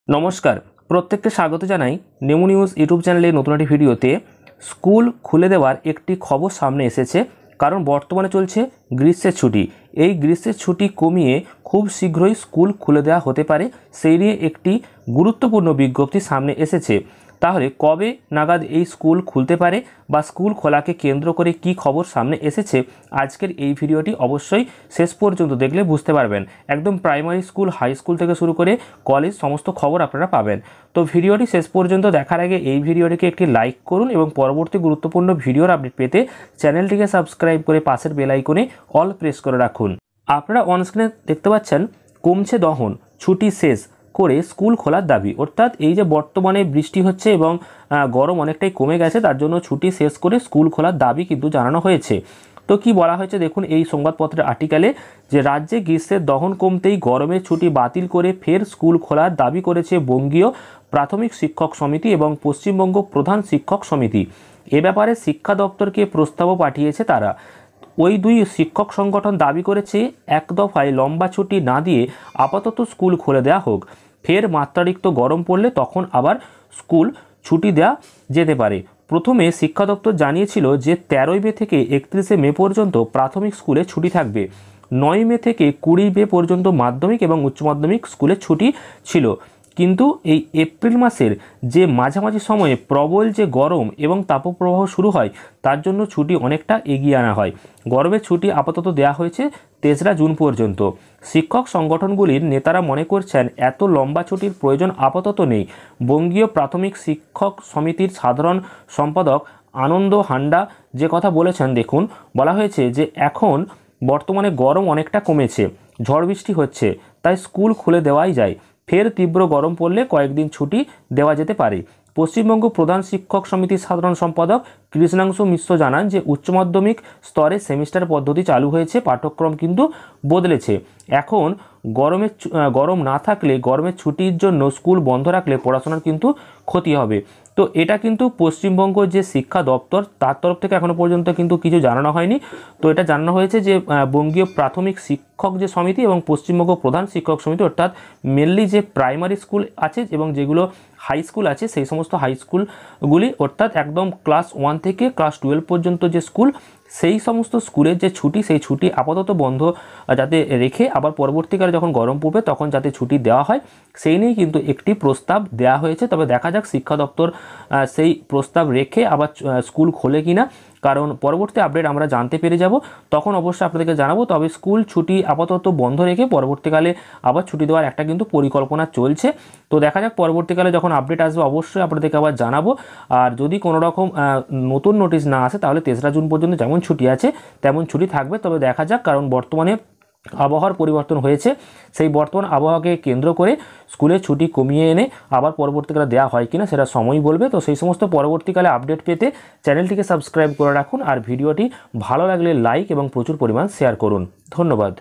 নমস্কার, প্রত্যেককে স্বাগত জানাই নেমু নিউজ ইউটিউব চ্যানেলে নতুন একটি ভিডিওতে। স্কুল খুলে দেওয়ার একটি খবর সামনে এসেছে, কারণ বর্তমানে চলছে গ্রীষ্মের ছুটি। এই গ্রীষ্মের ছুটি কমিয়ে খুব শীঘ্রই স্কুল খুলে দেওয়া হতে পারে, সেই নিয়ে একটি গুরুত্বপূর্ণ বিজ্ঞপ্তি সামনে এসেছে। তাহলে কবে নাগাদ এই স্কুল খুলতে পারে বা স্কুল খোলাকে কেন্দ্র করে কি খবর সামনে এসেছে, আজকের এই ভিডিওটি অবশ্যই শেষ পর্যন্ত দেখলে বুঝতে পারবেন। একদম প্রাইমারি স্কুল, হাই স্কুল থেকে শুরু করে কলেজ সমস্ত খবর আপনারা পাবেন। তো ভিডিওটি শেষ পর্যন্ত দেখার আগে এই ভিডিওটিকে একটি লাইক করুন এবং পরবর্তী গুরুত্বপূর্ণ ভিডিওর আপডেট পেতে চ্যানেলটিকে সাবস্ক্রাইব করে পাশের বেল আইকনে অল প্রেস করে রাখুন। আপনারা অনস্ক্রিনে দেখতে পাচ্ছেন কমছে দহন, ছুটি শেষ করে স্কুল খোলার দাবি। অর্থাৎ এই যে বর্তমানে বৃষ্টি হচ্ছে এবং গরম অনেকটাই কমে গেছে, তার জন্য ছুটি শেষ করে স্কুল খোলার দাবি কিন্তু জানানো হয়েছে। তো কি বলা হয়েছে দেখুন এই সংবাদপত্রের আর্টিকেলে, যে রাজ্যে গ্রীষ্মের দহন কমতেই গরমের ছুটি বাতিল করে ফের স্কুল খোলার দাবি করেছে বঙ্গীয় প্রাথমিক শিক্ষক সমিতি এবং পশ্চিমবঙ্গ প্রধান শিক্ষক সমিতি। এ ব্যাপারে শিক্ষা দপ্তরকে প্রস্তাবও পাঠিয়েছে তারা। ওই দুই শিক্ষক সংগঠন দাবি করেছে এক দফায় লম্বা ছুটি না দিয়ে আপাতত স্কুল খুলে দেওয়া হোক। ফের মাত্রাতিরিক্ত গরম পড়লে তখন আবার স্কুল ছুটি দেওয়া যেতে পারে। প্রথমে শিক্ষা দপ্তর জানিয়েছিল যে 13 মে থেকে 31 মে পর্যন্ত প্রাথমিক স্কুলে ছুটি থাকবে। 9 মে থেকে 20 মে পর্যন্ত মাধ্যমিক এবং উচ্চ মাধ্যমিক স্কুলে ছুটি ছিল। কিন্তু এই এপ্রিল মাসের যে মাঝামাঝি সময়ে প্রবল যে গরম এবং তাপপ্রবাহ শুরু হয়, তার জন্য ছুটি অনেকটা এগিয়ে আনা হয়। গরমের ছুটি আপাতত দেওয়া হয়েছে 3রা জুন পর্যন্ত। শিক্ষক সংগঠনগুলির নেতারা মনে করছেন এত লম্বা ছুটির প্রয়োজন আপাতত নেই। বঙ্গীয় প্রাথমিক শিক্ষক সমিতির সাধারণ সম্পাদক আনন্দ হান্ডা যে কথা বলেছেন, দেখুন বলা হয়েছে যে এখন বর্তমানে গরম অনেকটা কমেছে, ঝড় বৃষ্টি হচ্ছে, তাই স্কুল খুলে দেওয়াই যায়। ফের তীব্র গরম পড়লে কয়েকদিন ছুটি দেওয়া যেতে পারে। পশ্চিমবঙ্গ প্রধান শিক্ষক সমিতির সাধারণ সম্পাদক কৃষ্ণাংশু মিশ্র জানান যে উচ্চ মাধ্যমিক স্তরে সেমিস্টার পদ্ধতি চালু হয়েছে, পাঠ্যক্রম কিন্তু বদলেছে। এখন গরম না থাকলে গরমের ছুটির জন্য স্কুল বন্ধ রাখলে পড়াশোনার কিন্তু ক্ষতি হবে। তো এটা কিন্তু পশ্চিমবঙ্গ যে শিক্ষা দপ্তর তার তরফ থেকে এখনো পর্যন্ত কিন্তু কিছু জানানো হয়নি। তো এটা জানানো হয়েছে যে বঙ্গীয় প্রাথমিক শিক্ষক যে সমিতি এবং পশ্চিমবঙ্গ প্রধান শিক্ষক সমিতি, অর্থাৎ মেনলি যে প্রাইমারি স্কুল আছে এবং যেগুলো হাই স্কুল আছে, সেই সমস্ত হাই স্কুলগুলি অর্থাৎ একদম ক্লাস 1 থেকে ক্লাস 12 পর্যন্ত যে স্কুল, সেই সমস্ত স্কুলের যে ছুটি, সেই ছুটি আপাতত বন্ধ যাতে রেখে আবার পরবর্তীকালে যখন গরম পড়বে তখন যাতে ছুটি দেওয়া হয়, সেই নিয়েই কিন্তু একটি প্রস্তাব দেওয়া হয়েছে। তবে দেখা যাক শিক্ষা দপ্তর সেই প্রস্তাব রেখে আবার স্কুল খোলে কিনা, কারণ পরবর্তী আপডেট আমরা জানতে পেরে যাব, তখন অবশ্যই আপনাদেরকে জানাবো। তবে স্কুল ছুটি আপাতত বন্ধ রেখে পরবর্তীকালে আবার ছুটি দেওয়ার একটা কিন্তু পরিকল্পনা চলছে। তো দেখা যাক পরবর্তীকালে যখন আপডেট আসবে অবশ্যই আপনাদেরকে আবার জানাবো। আর যদি কোনো রকম নতুন নোটিশ না আসে তাহলে 3রা জুন পর্যন্ত যেমন ছুটি আছে তেমন ছুটি থাকবে। তবে দেখা যাক, কারণ বর্তমানে আবহাওয়ার পরিবর্তন হয়েছে, সেই বর্তমান আবহাওয়াকে কেন্দ্র করে স্কুলের ছুটি কমিয়ে এনে আবার পরবর্তীকালে দেওয়া হয় কিনা সেটা সময় বলবে। তো সেই সমস্ত পরবর্তীকালে আপডেট পেতে চ্যানেলটিকে সাবস্ক্রাইব করে রাখুন, আর ভিডিওটি ভালো লাগলে লাইক এবং প্রচুর পরিমাণ শেয়ার করুন। ধন্যবাদ।